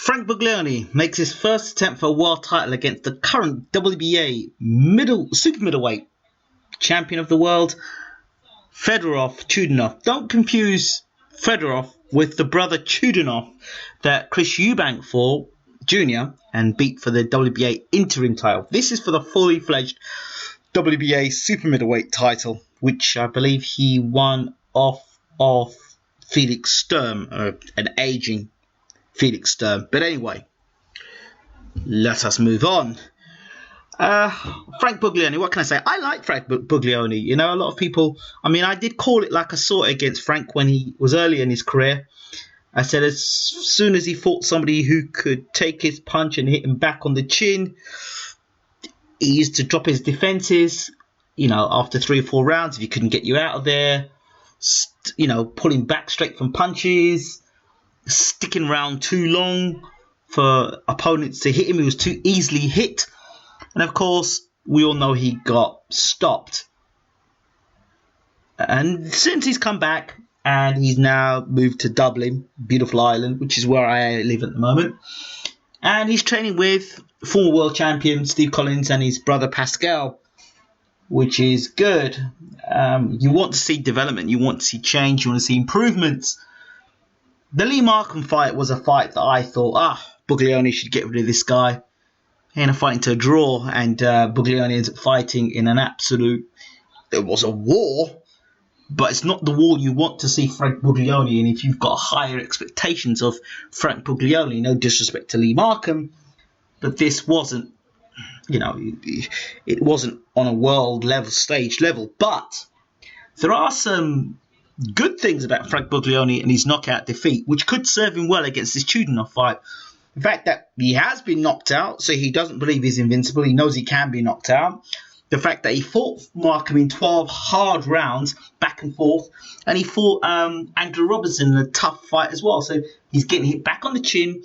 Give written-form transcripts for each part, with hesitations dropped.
Frank Buglioni makes his first attempt for a world title against the current WBA super middleweight champion of the world, Fedor Chudinov. Don't confuse Fedorov with the brother Chudinov that Chris Eubank fought Jr. and beat for the WBA interim title. This is for the fully fledged WBA super middleweight title, which I believe he won off of Felix Sturm, an aging Felix Sturm. But anyway, let us move on. Frank Buglioni, what can I say? I like Frank Buglioni. You know, a lot of people, I did call it like I saw it against Frank when he was early in his career. I said as soon as he fought somebody who could take his punch and hit him back on the chin, he used to drop his defenses, after 3 or 4 rounds, if he couldn't get you out of there, pulling back straight from punches, sticking around too long for opponents to hit him. He was too easily hit. And of course, we all know he got stopped. And since he's come back, and he's now moved to Dublin, beautiful island, which is where I live at the moment. And he's training with former world champion Steve Collins and his brother Pascal, which is good. You want to see development, you want to see change, you want to see improvements. The Lee Markham fight was a fight that I thought, Buglioni should get rid of this guy. He ended up fighting to a draw, and Buglioni ends up fighting in an absolute... It was a war, but it's not the war you want to see Frank Buglioni in if you've got higher expectations of Frank Buglioni. No disrespect to Lee Markham, but this wasn't, it wasn't on a world level, stage level. But there are some good things about Frank Buglioni and his knockout defeat, which could serve him well against this Chudinov fight. The fact that he has been knocked out, so he doesn't believe he's invincible. He knows he can be knocked out. The fact that he fought Markham in 12 hard rounds, back and forth, and he fought Andrew Robertson in a tough fight as well. So he's getting hit back on the chin,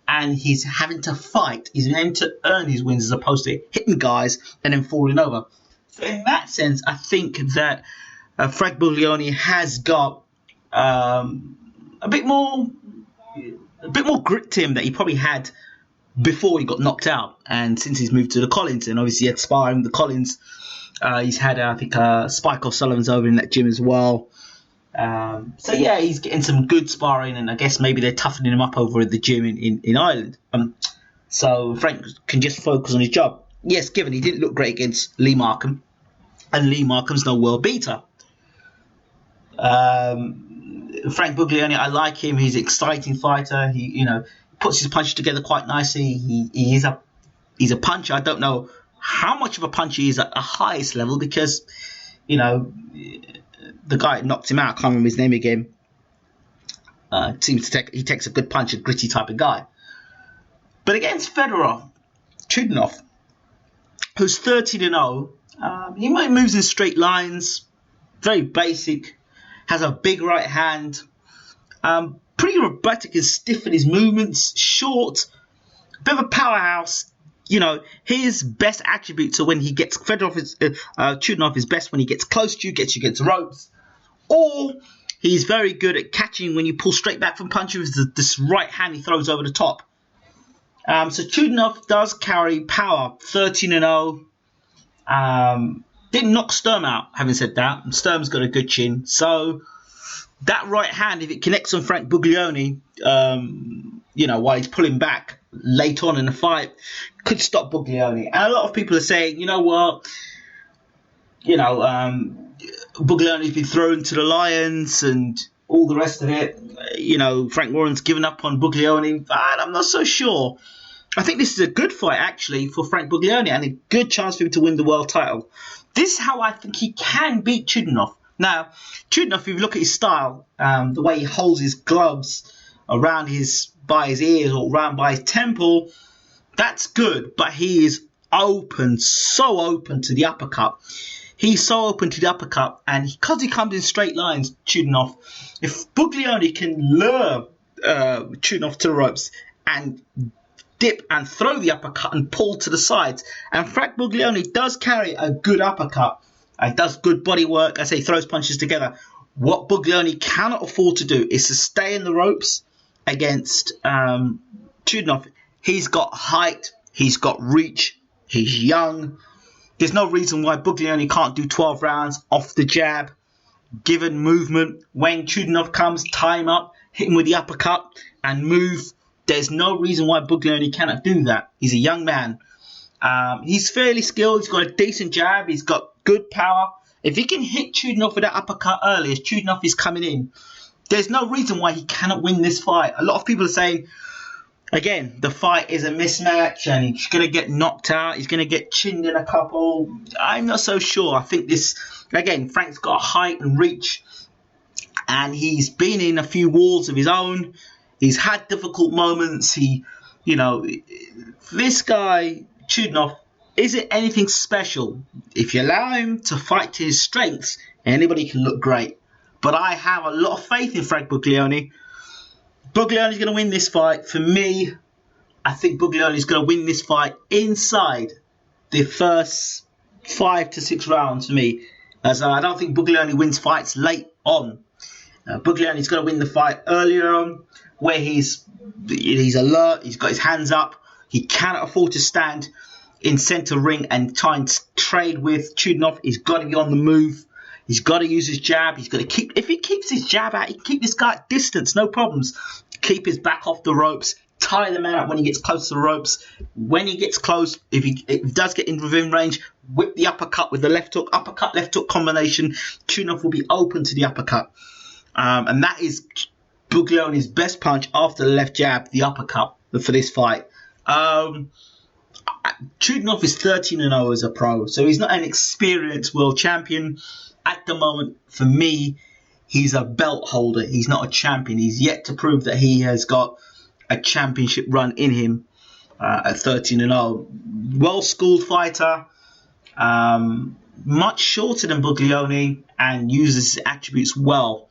and he's having to fight. He's having to earn his wins as opposed to hitting guys and then falling over. So in that sense, I think that Frank Buglioni has got a bit more grit to him that he probably had before he got knocked out, and since he's moved to the Collins, and obviously he had sparring with the Collins, he's had Spike O'Sullivan's over in that gym as well. So yeah, he's getting some good sparring, and I guess maybe they're toughening him up over at the gym in Ireland. So Frank can just focus on his job. Yes, given he didn't look great against Lee Markham, and Lee Markham's no world beater. Frank Buglioni, I like him. He's an exciting fighter. He, puts his punches together quite nicely. He's a puncher. I don't know how much of a puncher he is at the highest level because, the guy that knocked him out, I can't remember his name again, he takes a good punch, a gritty type of guy. But against Fedor Chudinov, who's 13-0, he might moves in straight lines, very basic, has a big right hand, pretty robotic and stiff in his movements, short, bit of a powerhouse. His best attributes are when he gets Chudinov is best when he gets close to you, gets you against the ropes, or he's very good at catching when you pull straight back from punches with this right hand he throws over the top. So Chudinov does carry power, 13-0. Didn't knock Sturm out, having said that. Sturm's got a good chin, so that right hand, if it connects on Frank Buglioni, while he's pulling back late on in the fight, could stop Buglioni. And a lot of people are saying, Buglioni's been thrown to the lions and all the rest of it. Frank Warren's given up on Buglioni, but I'm not so sure. I think this is a good fight, actually, for Frank Buglioni and a good chance for him to win the world title. This is how I think he can beat Chudinov. Now, Chudinov, if you look at his style, the way he holds his gloves by his ears or around by his temple, that's good. But he is so open to the uppercut. He's so open to the uppercut, and because he comes in straight lines, Chudinov, if Buglioni can lure Chudinov to the ropes and dip and throw the uppercut and pull to the sides, and Frank Buglioni does carry a good uppercut, he does good body work, he throws punches together. What Buglioni cannot afford to do is to stay in the ropes against Chudinov, he's got height, he's got reach, he's young. There's no reason why Buglioni can't do 12 rounds off the jab, given movement. When Chudinov comes, tie him up, hit him with the uppercut, and move. There's no reason why Buglioni cannot do that. He's a young man. He's fairly skilled. He's got a decent jab. He's got good power. If he can hit Chudinov with that uppercut early as Chudinov is coming in, there's no reason why he cannot win this fight. A lot of people are saying, again, the fight is a mismatch and he's going to get knocked out. He's going to get chinned in a couple. I'm not so sure. I think this, again, Frank's got height and reach, and he's been in a few wars of his own. He's had difficult moments. This guy, Chudinov, isn't anything special. If you allow him to fight to his strengths, anybody can look great. But I have a lot of faith in Frank Buglioni. Buglioni's going to win this fight. For me, I think Buglioni's going to win this fight inside the first 5 to 6 rounds for me. As I don't think Buglioni wins fights late on. Buglioni's going to win the fight earlier on, where he's alert, he's got his hands up. He cannot afford to stand in centre ring and try and trade with Chudinov. He's got to be on the move. He's got to use his jab. He's got to keep. If he keeps his jab out, he can keep this guy at distance, no problems. Keep his back off the ropes. Tie the man up when he gets close to the ropes. When he gets close, if he does get in within range, whip the uppercut with the left hook. Uppercut, left hook combination. Chudinov will be open to the uppercut. And that is Buglioni's best punch after the left jab, the uppercut for this fight. Chudinov is 13-0 as a pro, so he's not an experienced world champion. At the moment, for me, he's a belt holder. He's not a champion. He's yet to prove that he has got a championship run in him at 13-0. Well-schooled fighter, much shorter than Buglioni, and uses his attributes well.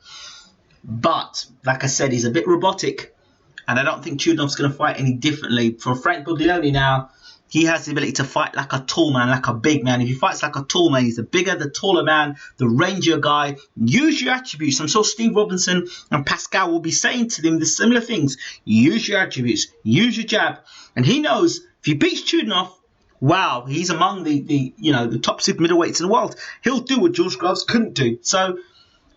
But, like I said, he's a bit robotic, and I don't think Chudinov's going to fight any differently. For Frank Buglioni now, he has the ability to fight like a tall man, like a big man. If he fights like a tall man, he's the bigger, the taller man, the rangier guy. Use your attributes. I'm sure Steve Robinson and Pascal will be saying to him the similar things. Use your attributes. Use your jab. And he knows if he beats Chudinov, wow, he's among the top super middleweights in the world. He'll do what George Groves couldn't do. So,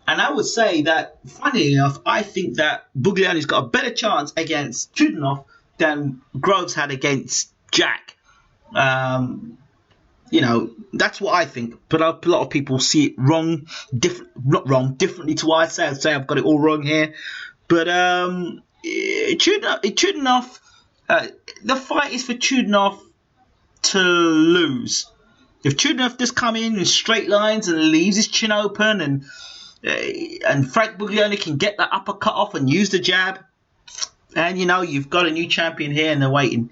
and I would say that, funny enough, I think that Buglioni's got a better chance against Chudinov than Groves had against Jack. That's what I think, but a lot of people see it wrong, differently to what I say. I'd say I've got it all wrong here, but Chudinov, the fight is for Chudinov to lose. If Chudinov does come in straight lines and leaves his chin open, and Frank Buglioni can get that uppercut off and use the jab, and you've got a new champion here and they're waiting.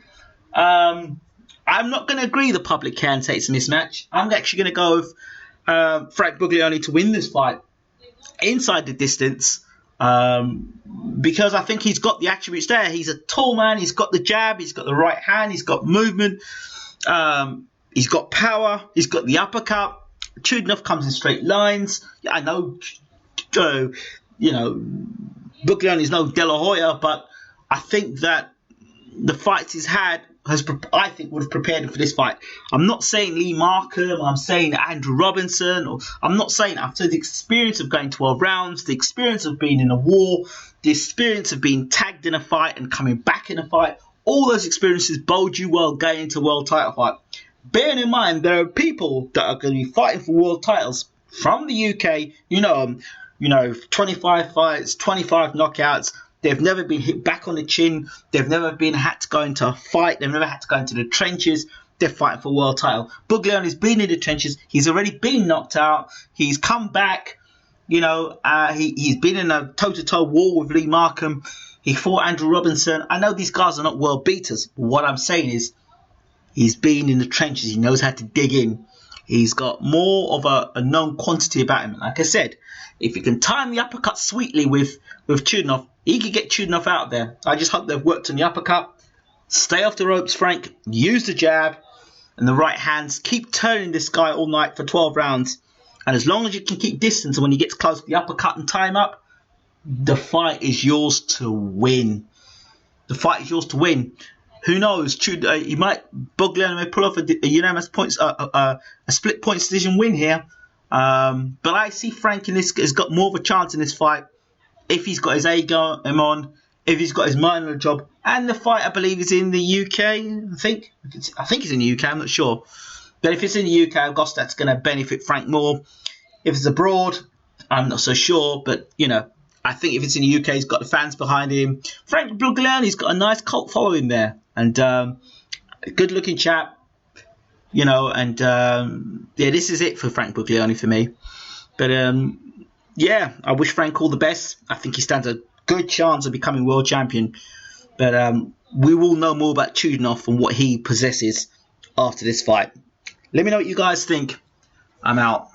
I'm not going to agree the public can say it's a mismatch. I'm actually going to go with Frank Buglioni to win this fight inside the distance, because I think he's got the attributes there. He's a tall man. He's got the jab. He's got the right hand. He's got movement. He's got power. He's got the uppercut. Chudinov comes in straight lines. I know, Buglioni's no De La Hoya, but I think that the fights he's had I think would have prepared him for this fight. I'm not saying Lee Markham, I'm saying Andrew Robinson, or I'm not saying after the experience of going 12 rounds, the experience of being in a war, the experience of being tagged in a fight and coming back in a fight, all those experiences bode you well going into a world title fight. Bearing in mind, there are people that are going to be fighting for world titles from the UK, 25 fights, 25 knockouts. They've never been hit back on the chin. They've never had to go into a fight. They've never had to go into the trenches. They're fighting for world title. Buglioni's been in the trenches. He's already been knocked out. He's come back. He's been in a toe-to-toe war with Lee Markham. He fought Andrew Robinson. I know these guys are not world beaters. But what I'm saying is he's been in the trenches. He knows how to dig in. He's got more of a known quantity about him. Like I said, if he can time the uppercut sweetly with Chudinov, he could get Chudinov out there. I just hope they've worked on the uppercut. Stay off the ropes, Frank. Use the jab and the right hands. Keep turning this guy all night for 12 rounds. And as long as you can keep distance, and when he gets close to the uppercut and time up, the fight is yours to win. the fight is yours to win. Who knows? Buglioni may pull off a unanimous points, a split points decision win here. But I see Frank in this has got more of a chance in this fight if he's got his A game on, if he's got his mind on the job. And the fight, I believe, is in the UK. I think it's in the UK. I'm not sure. But if it's in the UK, I've got that's going to benefit Frank more. If it's abroad, I'm not so sure. But I think if it's in the UK, he's got the fans behind him. Frank Buglioni's got a nice cult following there, and a good-looking chap. This is it for Frank Buglioni for me. But I wish Frank all the best. I think he stands a good chance of becoming world champion. But we will know more about Chudinov and what he possesses after this fight. Let me know what you guys think. I'm out.